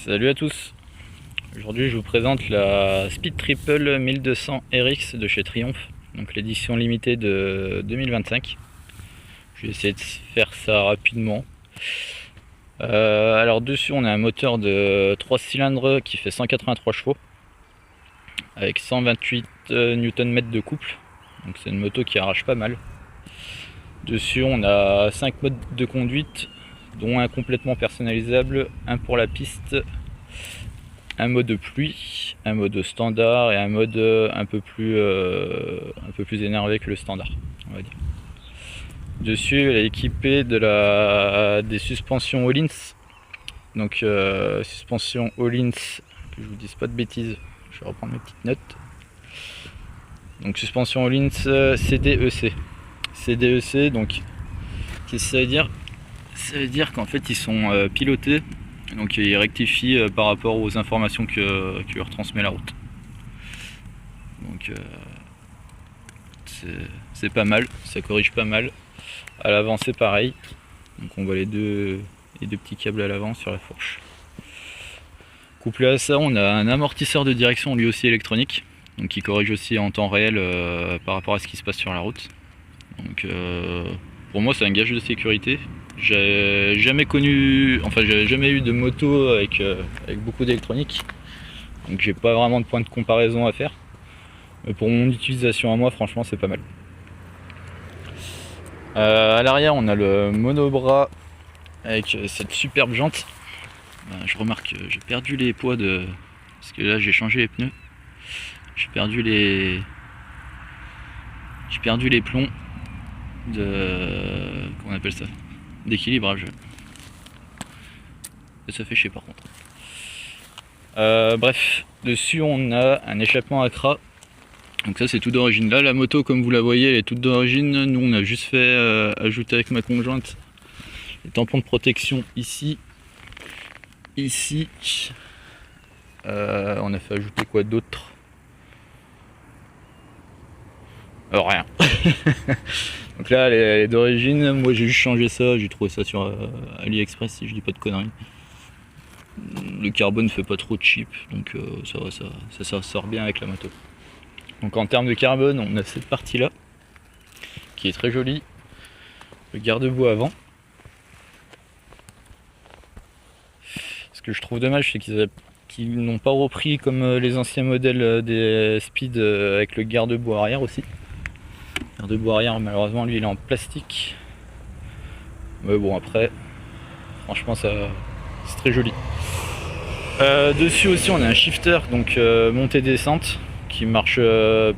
Salut à tous. Aujourd'hui je vous présente la Speed Triple 1200 RX de chez Triumph, donc l'édition limitée de 2025. Je vais essayer de faire ça rapidement. Alors dessus on a un moteur de 3 cylindres qui fait 183 chevaux avec 128 Nm de couple, donc c'est une moto qui arrache pas mal. Dessus on a 5 modes de conduite, dont un complètement personnalisable, un pour la piste, un mode pluie, un mode standard et un mode un peu plus énervé que le standard, on va dire. Dessus elle est équipée des suspensions Öhlins, donc suspension Öhlins, que je vous dise pas de bêtises, je vais reprendre mes petites notes. Donc suspension Öhlins CDEC. CDEC, donc qu'est-ce que ça veut dire? Ça veut dire qu'en fait ils sont pilotés, donc ils rectifient par rapport aux informations que lui retransmet la route. Donc c'est pas mal, ça corrige pas mal. À l'avant c'est pareil, donc on voit les deux petits câbles à l'avant sur la fourche. Couplé à ça on a un amortisseur de direction lui aussi électronique, donc qui corrige aussi en temps réel par rapport à ce qui se passe sur la route. Donc pour moi c'est un gage de sécurité. J'ai jamais eu de moto avec beaucoup d'électronique, donc j'ai pas vraiment de point de comparaison à faire, mais pour mon utilisation à moi franchement c'est pas mal. À l'arrière on a le monobras avec cette superbe jante. Je remarque que j'ai perdu les poids parce que là j'ai changé les pneus, j'ai perdu les plombs comment on appelle ça, d'équilibrage. Ça fait chier par contre. Bref, dessus on a un échappement Accra. Donc ça c'est tout d'origine. Là la moto comme vous la voyez elle est toute d'origine. Nous on a juste fait ajouter avec ma conjointe les tampons de protection ici. Ici. On a fait ajouter quoi d'autre? Rien. Donc là elle est d'origine. Moi j'ai juste changé ça. J'ai trouvé ça sur AliExpress si je dis pas de conneries. Le carbone fait pas trop cheap, donc ça sort bien avec la moto. Donc en termes de carbone, on a cette partie là qui est très jolie, le garde-boue avant. Ce que je trouve dommage, c'est qu'ils n'ont pas repris comme les anciens modèles des Speed avec le garde-boue arrière aussi. Le garde-boue arrière, malheureusement, lui il est en plastique. Mais bon, après, franchement, c'est très joli. Dessus aussi on a un shifter, donc montée-descente, qui marche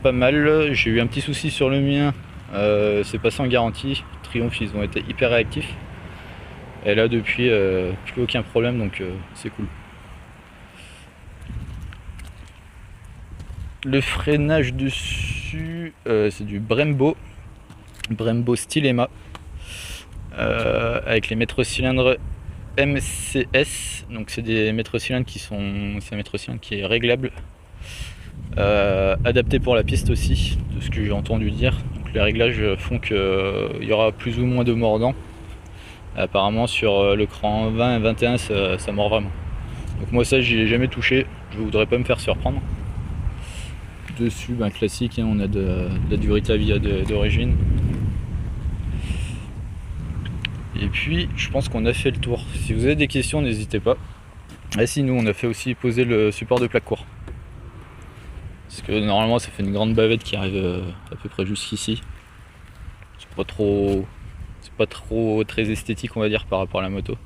pas mal. J'ai eu un petit souci sur le mien, c'est pas sans garantie. Triumph ils ont été hyper réactifs. Et là depuis plus aucun problème, donc c'est cool. Le freinage dessus c'est du Brembo Stylema avec les mètres cylindres MCS, donc c'est des mètres cylindres qui est réglable, adapté pour la piste aussi, de ce que j'ai entendu dire. Donc les réglages font qu'il y aura plus ou moins de mordant. Apparemment sur le cran 20 et 21 ça mord vraiment. Donc moi ça j'y ai jamais touché, je voudrais pas me faire surprendre. Dessus classique, hein, on a de la Duritavia d'origine. Et puis je pense qu'on a fait le tour. Si vous avez des questions n'hésitez pas. Et si nous on a fait aussi poser le support de plaque court, parce que normalement ça fait une grande bavette qui arrive à peu près jusqu'ici. C'est pas trop très esthétique on va dire par rapport à la moto.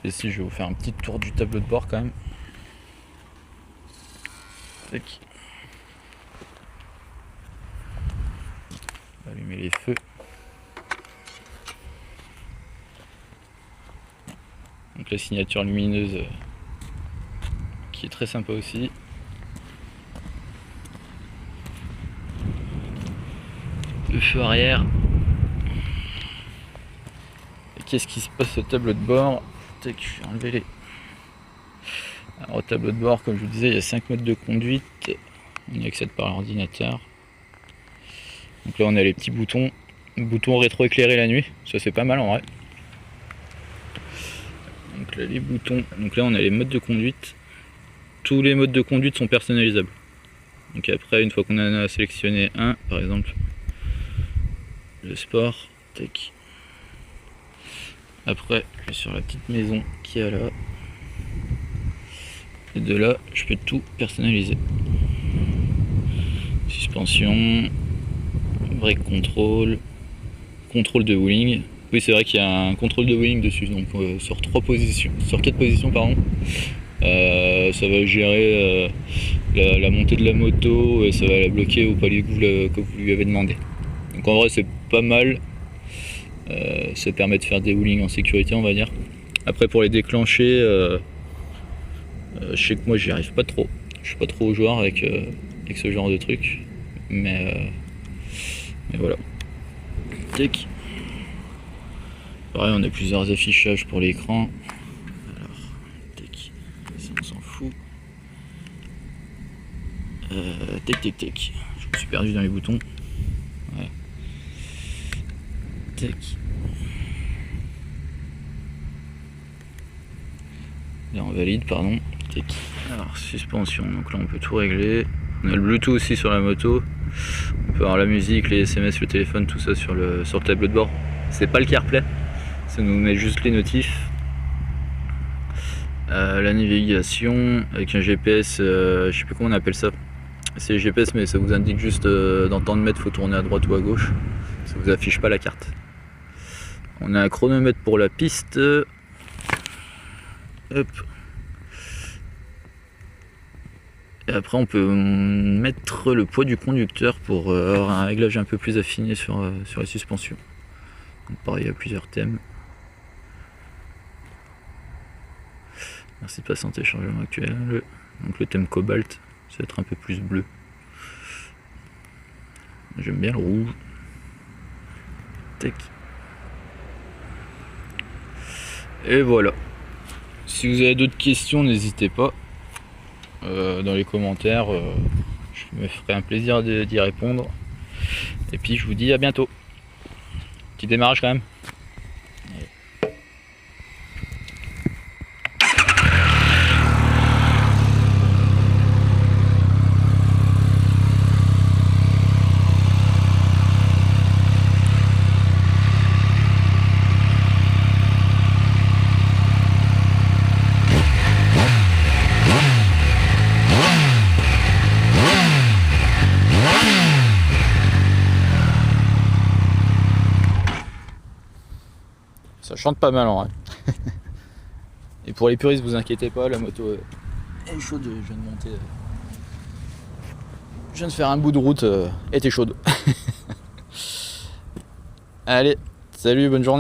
Et si je vais vous faire un petit tour du tableau de bord quand même. Tac. On va allumer les feux. Donc la signature lumineuse qui est très sympa aussi. Le feu arrière. Et qu'est-ce qui se passe au tableau de bord? Tac, je vais enlever les. Alors au tableau de bord, comme je vous disais, il y a 5 modes de conduite. On y accède par l'ordinateur. Donc là on a les petits boutons. Bouton rétro-éclairé la nuit, ça c'est pas mal en vrai. Donc là les boutons, donc là on a les modes de conduite. Tous les modes de conduite sont personnalisables. Donc après, une fois qu'on en a sélectionné un, par exemple le sport, tac. Après je vais sur la petite maison qui est là. Et de là je peux tout personnaliser. Suspension, break control, contrôle de wheeling. Oui, c'est vrai qu'il y a un contrôle de wheeling dessus, donc sur 4 positions pardon. Ça va gérer la montée de la moto et ça va la bloquer au palier que vous lui avez demandé. Donc en vrai c'est pas mal, ça permet de faire des wheelings en sécurité on va dire. Après pour les déclencher, je sais que moi j'y arrive pas trop, je suis pas trop au joueur avec ce genre de truc, mais voilà. Tac. Pareil, on a plusieurs affichages pour l'écran. Alors, tac, ça on s'en fout. Tac. Je me suis perdu dans les boutons. Ouais. Tac. Là on valide, pardon. Tac. Alors, suspension, donc là on peut tout régler. On a le Bluetooth aussi sur la moto. On peut avoir la musique, les SMS, le téléphone, tout ça sur le tableau de bord. C'est pas le CarPlay. Ça nous met juste les notifs. La navigation avec un GPS, je sais plus comment on appelle ça. C'est GPS mais ça vous indique juste dans tant de mètres faut tourner à droite ou à gauche. Ça vous affiche pas la carte. On a un chronomètre pour la piste. Hop. Et après on peut mettre le poids du conducteur pour avoir un réglage un peu plus affiné sur les suspensions. Donc pareil, il y a plusieurs thèmes. Merci de patienter, chargement actuel. Donc le thème cobalt, ça va être un peu plus bleu. J'aime bien le rouge. Tac. Et voilà. Si vous avez d'autres questions, n'hésitez pas dans les commentaires. Je me ferai un plaisir d'y répondre. Et puis je vous dis à bientôt. Petit démarrage quand même. Ça chante pas mal en vrai. Et pour les puristes, vous inquiétez pas, la moto est chaude, je viens de monter. Je viens de faire un bout de route, elle était chaude. Allez, salut, bonne journée.